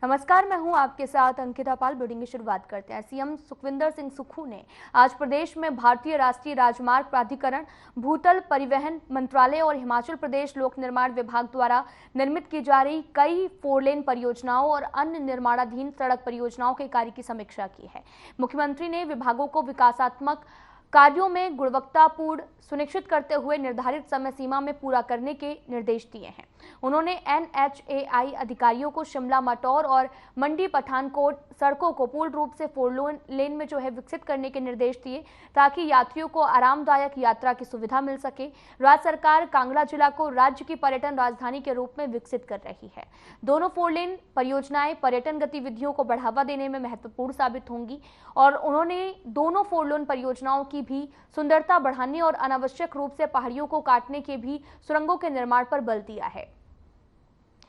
नमस्कार, मैं हूं आपके साथ अंकिता पाल। बुलेटिन की शुरुआत करते हैं। सीएम सुखविंदर सिंह सुक्खू ने आज प्रदेश में भारतीय राष्ट्रीय राजमार्ग प्राधिकरण, भूतल परिवहन मंत्रालय और हिमाचल प्रदेश लोक निर्माण विभाग द्वारा निर्मित की जा रही कई 4 लेन परियोजनाओं और अन्य निर्माणाधीन सड़क परियोजनाओं के कार्य की समीक्षा की है। मुख्यमंत्री ने विभागों को विकासात्मक कार्यों में गुणवत्तापूर्ण सुनिश्चित करते हुए निर्धारित समय सीमा में पूरा करने के निर्देश दिए हैं। उन्होंने NHAI अधिकारियों को शिमला मटौर और मंडी पठानकोट सड़कों को पूर्ण रूप से 4 लेन में विकसित करने के निर्देश दिए ताकि यात्रियों को आरामदायक यात्रा की सुविधा मिल सके। राज्य सरकार कांगड़ा जिला को राज्य की पर्यटन राजधानी के रूप में विकसित कर रही है। दोनों 4 लेन परियोजनाएं पर्यटन गतिविधियों को बढ़ावा देने में महत्वपूर्ण साबित होंगी और उन्होंने दोनों 4 लेन परियोजनाओं की भी सुंदरता बढ़ाने और अनावश्यक रूप से पहाड़ियों को काटने के भी सुरंगों के निर्माण पर बल दिया है।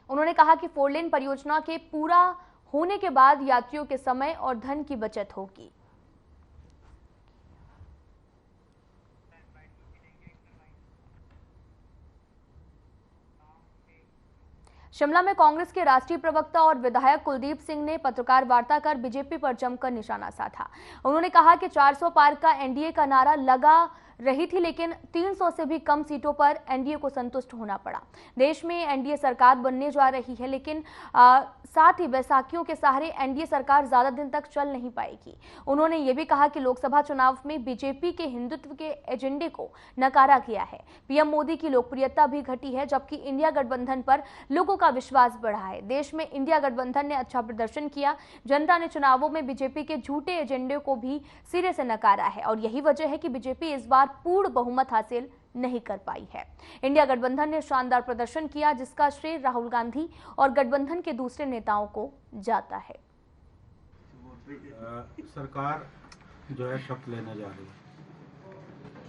उन्होंने कहा कि 4 लेन परियोजना के पूरा होने के बाद यात्रियों के समय और धन की बचत होगी। शिमला में कांग्रेस के राष्ट्रीय प्रवक्ता और विधायक कुलदीप सिंह ने पत्रकार वार्ता कर बीजेपी पर जमकर निशाना साधा। उन्होंने कहा कि 400 पार का एनडीए का नारा लगा रही थी, लेकिन 300 से भी कम सीटों पर एनडीए को संतुष्ट होना पड़ा। देश में एनडीए सरकार बनने जा रही है, लेकिन साथ ही बैसाखियों के सहारे एनडीए सरकार ज्यादा दिन तक चल नहीं पाएगी। उन्होंने ये भी कहा कि लोकसभा चुनाव में बीजेपी के हिंदुत्व के एजेंडे को नकारा गया है। पीएम मोदी की लोकप्रियता भी घटी है, जबकि इंडिया गठबंधन पर लोगों का विश्वास बढ़ा है। देश में इंडिया गठबंधन ने अच्छा प्रदर्शन किया। जनता ने चुनावों में बीजेपी के झूठे एजेंडे को भी सिरे से नकारा है और यही वजह है कि बीजेपी इस बार पूर्ण बहुमत हासिल नहीं कर पाई है। इंडिया गठबंधन ने शानदार प्रदर्शन किया, जिसका श्रेय राहुल गांधी और गठबंधन के दूसरे नेताओं को जाता है। सरकार जो है शपथ लेने जा रही है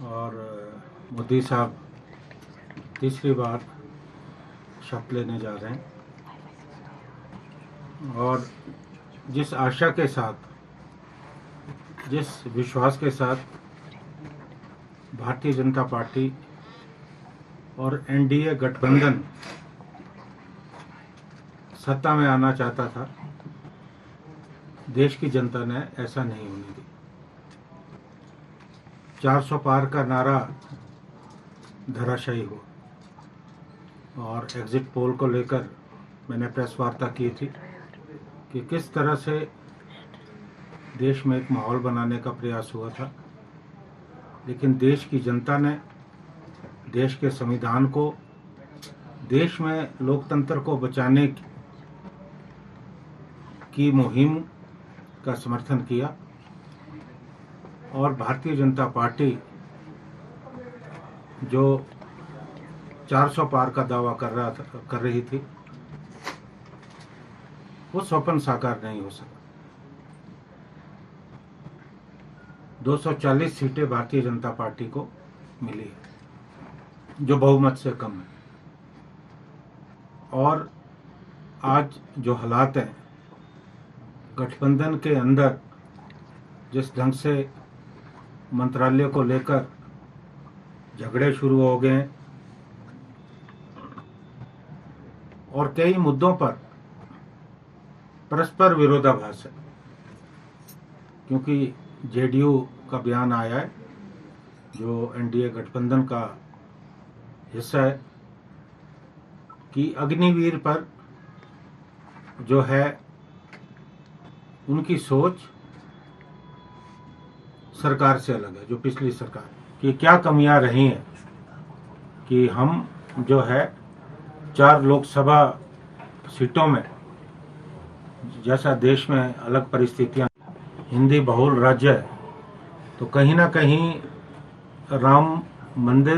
और मोदी साहब तीसरी बार शपथ लेने जा रहे हैं और जिस आशा के साथ, जिस विश्वास के साथ भारतीय जनता पार्टी और एनडीए गठबंधन सत्ता में आना चाहता था, देश की जनता ने ऐसा नहीं होने दी। 400 पार का नारा धराशायी हुआ और एग्जिट पोल को लेकर मैंने प्रेस वार्ता की थी कि किस तरह से देश में एक माहौल बनाने का प्रयास हुआ था, लेकिन देश की जनता ने देश के संविधान को, देश में लोकतंत्र को बचाने की मुहिम का समर्थन किया और भारतीय जनता पार्टी जो 400 पार का दावा कर रही थी, वो स्वप्न साकार नहीं हो सका। 240 सीटें भारतीय जनता पार्टी को मिली है, जो बहुमत से कम है। और आज जो हालात हैं, गठबंधन के अंदर जिस ढंग से मंत्रालय को लेकर झगड़े शुरू हो गए हैं और कई मुद्दों पर परस्पर विरोधाभास है, क्योंकि जेडीयू का बयान आया है जो एनडीए गठबंधन का हिस्सा है कि अग्निवीर पर जो है उनकी सोच सरकार से अलग है, जो पिछली सरकार की क्या कमियां रही हैं कि हम जो है 4 लोकसभा सीटों में, जैसा देश में अलग परिस्थितियां, हिंदी बहुल राज्य है, तो कहीं ना कहीं राम मंदिर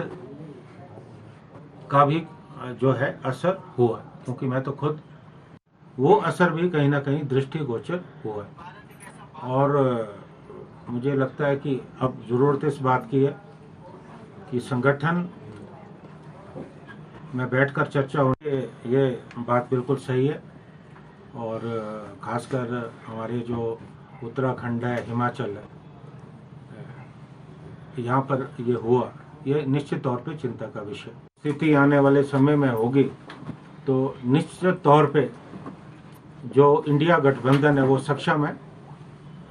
का भी जो है असर हुआ, क्योंकि मैं तो खुद वो असर भी कहीं ना कहीं दृष्टिगोचर हुआ है। और मुझे लगता है कि अब ज़रूरत इस बात की है कि संगठन में बैठकर चर्चा हो। ये बात बिल्कुल सही है और खासकर हमारे जो उत्तराखंड है, हिमाचल है, यहाँ पर ये हुआ, ये निश्चित तौर पे चिंता का विषय। स्थिति आने वाले समय में होगी तो निश्चित तौर पे जो इंडिया गठबंधन है वो सक्षम है।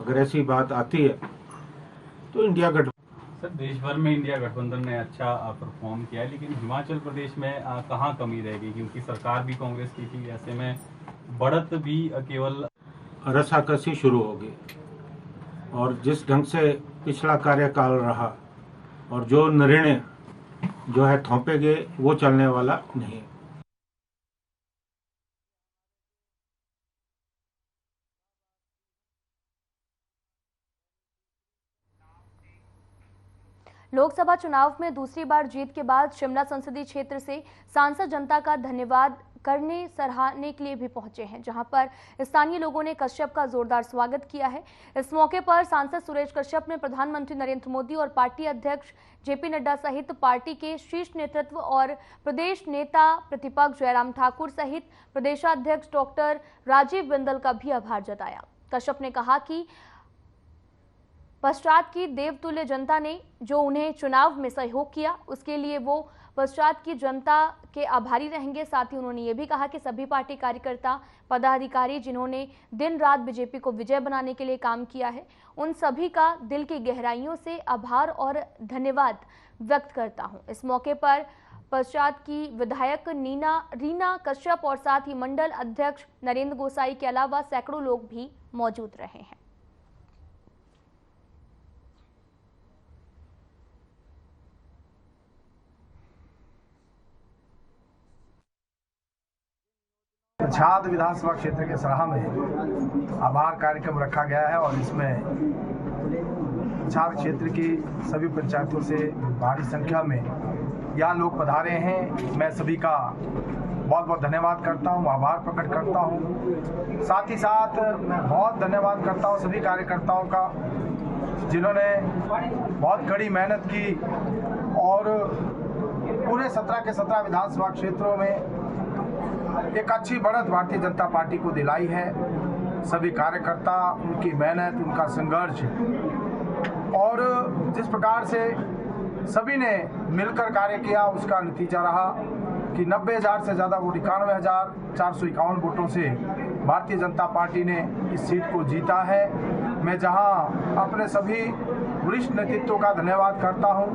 अगर ऐसी बात आती है तो इंडिया गठबंधन। सर, देश भर में इंडिया गठबंधन ने अच्छा परफॉर्म किया है, लेकिन हिमाचल प्रदेश में कहाँ कमी रह गई? क्योंकि सरकार भी कांग्रेस की थी, ऐसे में बढ़त भी केवल रसाकसी शुरू होगी। और जिस ढंग से पिछला कार्यकाल रहा और जो निर्णय जो है थोपे गए वो चलने वाला नहीं है। लोकसभा चुनाव में दूसरी बार जीत के बाद शिमला संसदीय क्षेत्र से सांसद जनता का धन्यवाद करने सराहने के लिए भी पहुंचे हैं, जहां पर स्थानीय लोगों ने कश्यप का जोरदार स्वागत किया है। इस मौके पर सांसद सुरेश कश्यप ने प्रधानमंत्री नरेंद्र मोदी और पार्टी अध्यक्ष जेपी नड्डा सहित पार्टी के शीर्ष नेतृत्व और प्रदेश नेता प्रतिपक्ष जयराम ठाकुर सहित प्रदेशाध्यक्ष डॉक्टर राजीव बिंदल का भी आभार जताया। कश्यप ने कहा कि पश्चात की देवतुल्य जनता ने जो उन्हें चुनाव में सहयोग किया उसके लिए वो पश्चात की जनता के आभारी रहेंगे। साथ ही उन्होंने ये भी कहा कि सभी पार्टी कार्यकर्ता पदाधिकारी जिन्होंने दिन रात बीजेपी को विजय बनाने के लिए काम किया है, उन सभी का दिल की गहराइयों से आभार और धन्यवाद व्यक्त करता हूं। इस मौके पर पश्चात की विधायक रीना कश्यप और साथ ही मंडल अध्यक्ष नरेंद्र गोसाई के अलावा सैकड़ों लोग भी मौजूद रहे हैं। पच्छाद विधानसभा क्षेत्र के सराहा में आभार कार्यक्रम रखा गया है और इसमें पच्छाद क्षेत्र की सभी पंचायतों से भारी संख्या में यहाँ लोग पधारे हैं। मैं सभी का बहुत बहुत धन्यवाद करता हूँ, आभार प्रकट करता हूँ। साथ ही साथ मैं बहुत धन्यवाद करता हूँ सभी कार्यकर्ताओं का जिन्होंने बहुत कड़ी मेहनत की और पूरे 17 के 17 विधानसभा क्षेत्रों में एक अच्छी बढ़त भारतीय जनता पार्टी को दिलाई है। सभी कार्यकर्ता, उनकी मेहनत, उनका संघर्ष और जिस प्रकार से सभी ने मिलकर कार्य किया उसका नतीजा रहा कि 90,000 से ज़्यादा वोट 91,451 वोटों से भारतीय जनता पार्टी ने इस सीट को जीता है। मैं जहां अपने सभी वरिष्ठ नेतृत्व का धन्यवाद करता हूं,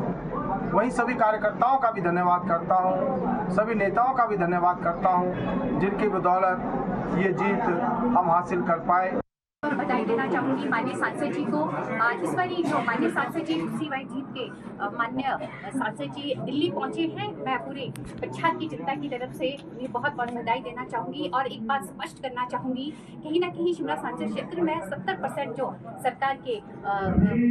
वहीं सभी कार्यकर्ताओं का भी धन्यवाद करता हूं, सभी नेताओं का भी धन्यवाद करता हूं जिनकी बदौलत ये जीत हम हासिल कर पाए। और बधाई देना चाहूँगी माननीय सांसद जी को। इस बार जो माननीय सांसद जी दूसरी बार जीत के माननीय सांसद जी दिल्ली पहुंचे हैं, मैं पूरे पच्छाद की जनता की तरफ से उन्हें बहुत बहुत बधाई देना चाहूँगी और एक बात स्पष्ट करना चाहूँगी, कहीं ना कहीं शिमला संसदीय क्षेत्र में 70% जो सरकार के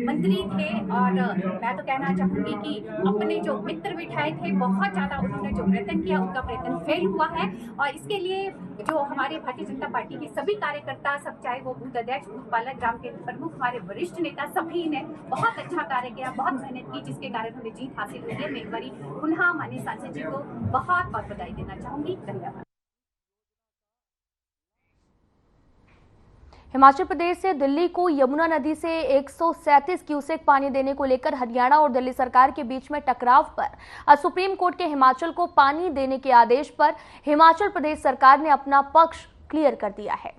मंत्री थे और मैं तो कहना चाहूँगी कि अपने जो मित्र बिठाए थे बहुत ज़्यादा उन्होंने जो प्रयत्न किया उनका प्रयत्न फेल हुआ है। और इसके लिए जो हमारे भारतीय जनता पार्टी के सभी कार्यकर्ता, सब चाहे वो बूथ अध्यक्ष, बूथ पालक, ग्राम के प्रमुख, हमारे वरिष्ठ नेता, सभी ने बहुत अच्छा कार्य किया, बहुत मेहनत की, जिसके कारण हमें जीत हासिल हुई है। मैं एक बारी पुनः माननीय सांसद जी को बहुत बहुत बधाई देना चाहूंगी। धन्यवाद। हिमाचल प्रदेश से दिल्ली को यमुना नदी से 137 क्यूसेक पानी देने को लेकर हरियाणा और दिल्ली सरकार के बीच में टकराव पर आज सुप्रीम कोर्ट के हिमाचल को पानी देने के आदेश पर हिमाचल प्रदेश सरकार ने अपना पक्ष क्लियर कर दिया है।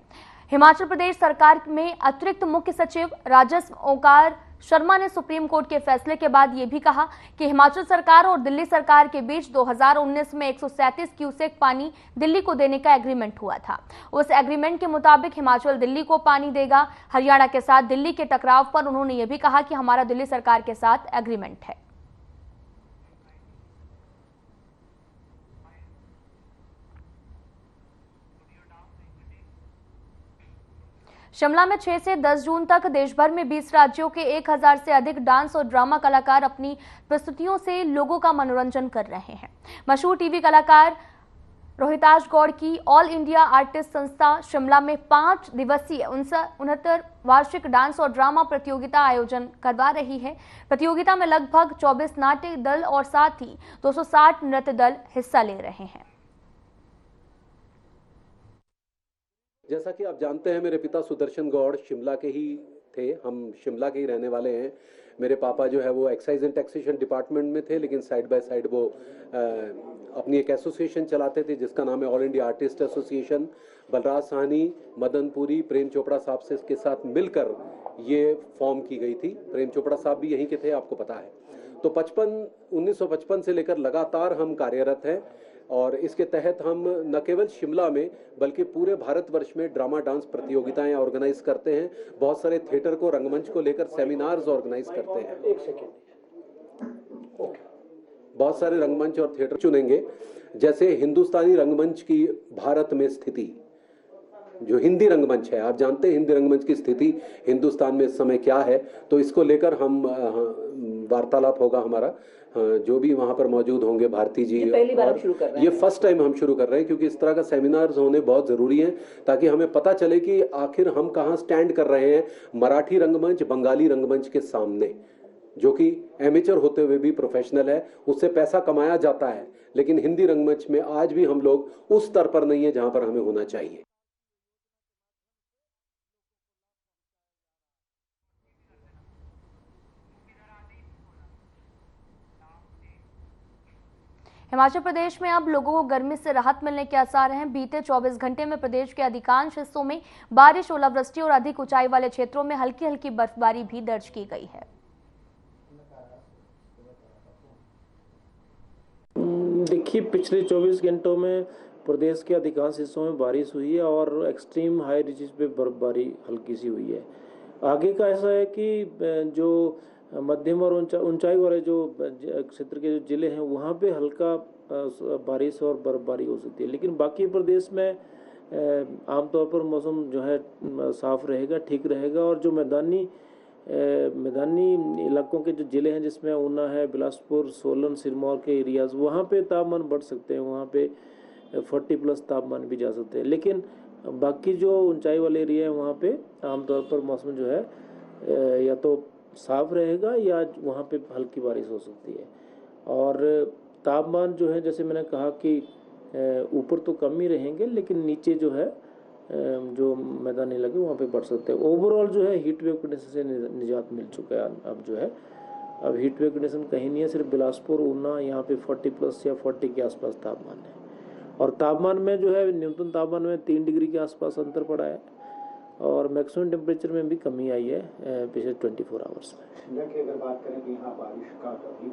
हिमाचल प्रदेश सरकार में अतिरिक्त मुख्य सचिव राजस्व ओंकार शर्मा ने सुप्रीम कोर्ट के फैसले के बाद ये भी कहा कि हिमाचल सरकार और दिल्ली सरकार के बीच 2019 में 137 क्यूसेक पानी दिल्ली को देने का एग्रीमेंट हुआ था। उस एग्रीमेंट के मुताबिक हिमाचल दिल्ली को पानी देगा। हरियाणा के साथ दिल्ली के टकराव पर उन्होंने ये भी कहा कि हमारा दिल्ली सरकार के साथ एग्रीमेंट है। शिमला में 6 से 10 जून तक देश भर में 20 राज्यों के 1000 से अधिक डांस और ड्रामा कलाकार अपनी प्रस्तुतियों से लोगों का मनोरंजन कर रहे हैं। मशहूर टीवी कलाकार रोहिताज गौड़ की ऑल इंडिया आर्टिस्ट संस्था शिमला में 5 दिवसीय 69 वार्षिक डांस और ड्रामा प्रतियोगिता आयोजन करवा रही है। प्रतियोगिता में लगभग 24 नाट्य दल और साथ ही 260 नृत्य दल हिस्सा ले रहे हैं। जैसा कि आप जानते हैं, मेरे पिता सुदर्शन गौड़ शिमला के ही थे, हम शिमला के ही रहने वाले हैं। मेरे पापा जो है वो एक्साइज एंड टैक्सेशन डिपार्टमेंट में थे, लेकिन साइड बाय साइड वो अपनी एक एसोसिएशन चलाते थे जिसका नाम है all India artist association. Balraj Sahni, Madan Puri, Prem Chopra साहब से इसके साथ मिलकर ये फॉर्म की गई थी। प्रेम चोपड़ा साहब भी यहीं के थे, आपको पता है। तो 1955 से लेकर लगातार हम कार्यरत हैं और इसके तहत हम न केवल शिमला में बल्कि पूरे भारतवर्ष में ड्रामा डांस प्रतियोगिताएं ऑर्गेनाइज करते हैं। बहुत सारे थिएटर को, रंगमंच को लेकर सेमिनार्स ऑर्गेनाइज करते हैं। बहुत सारे रंगमंच और थिएटर चुनेंगे, जैसे हिंदुस्तानी रंगमंच की भारत में स्थिति, जो हिंदी रंगमंच है, आप जानते हैं हिंदी रंगमंच की स्थिति हिंदुस्तान में इस समय क्या है। तो इसको लेकर हम वार्तालाप होगा हमारा, जो भी वहां पर मौजूद होंगे, भारती जी। पहली बार शुरू कर रहे हैं, ये फर्स्ट टाइम हम शुरू कर रहे हैं, क्योंकि इस तरह का सेमिनार्स होने बहुत जरूरी है ताकि हमें पता चले कि आखिर हम कहाँ स्टैंड कर रहे हैं मराठी रंगमंच, बंगाली रंगमंच के सामने, जो कि एमेचर होते हुए भी प्रोफेशनल है, उससे पैसा कमाया जाता है। लेकिन हिंदी रंगमंच में आज भी हम लोग उस स्तर पर नहीं है जहां पर हमें होना चाहिए। हिमाचल प्रदेश में अब लोगों को गर्मी से राहत मिलने के आसार हैं। बीते 24 घंटे में प्रदेश के अधिकांश हिस्सों में बारिश, ओलावृष्टि और अधिक ऊंचाई वाले क्षेत्रों में हल्की हल्की बर्फबारी भी दर्ज की गई है। देखिए, पिछले 24 घंटों में प्रदेश के अधिकांश हिस्सों में बारिश हुई है और एक्सट्रीम हाई रीचेस पे बर्फबारी हल्की सी हुई है। आगे का ऐसा है कि जो मध्यम और ऊंचाई वाले जो क्षेत्र के जो जिले हैं वहाँ पे हल्का बारिश और बर्फबारी हो सकती है, लेकिन बाकी प्रदेश में आमतौर पर मौसम जो है साफ रहेगा, ठीक रहेगा। और जो मैदानी इलाकों के जो जिले हैं, जिसमें ऊना है, बिलासपुर, सोलन, सिरमौर के एरियाज, वहाँ पे तापमान बढ़ सकते हैं, वहाँ पे 40+ तापमान भी जा सकते हैं। लेकिन बाकी जो ऊंचाई वाले एरिया है वहाँ पे आमतौर पर मौसम जो है या तो साफ रहेगा या वहाँ पे हल्की बारिश हो सकती है। और तापमान जो है, जैसे मैंने कहा कि ऊपर तो कम ही रहेंगे, लेकिन नीचे जो है जो मैदानी इलाके वहाँ पे बढ़ सकते हैं। ओवरऑल जो है हीट वेव कंडीशन से निजात मिल चुका है। अब जो है अब हीट वेव कंडीशन कहीं नहीं है, सिर्फ बिलासपुर, ऊना, यहाँ पे 40+ या 40 के आसपास तापमान है। और तापमान में जो है न्यूनतम तापमान में 3 डिग्री के आसपास अंतर पड़ा है और मैक्सिमम टेम्परेचर में भी कमी आई है पिछले 24 आवर्स में। शिमला की अगर बात करें कि यहाँ बारिश का अभी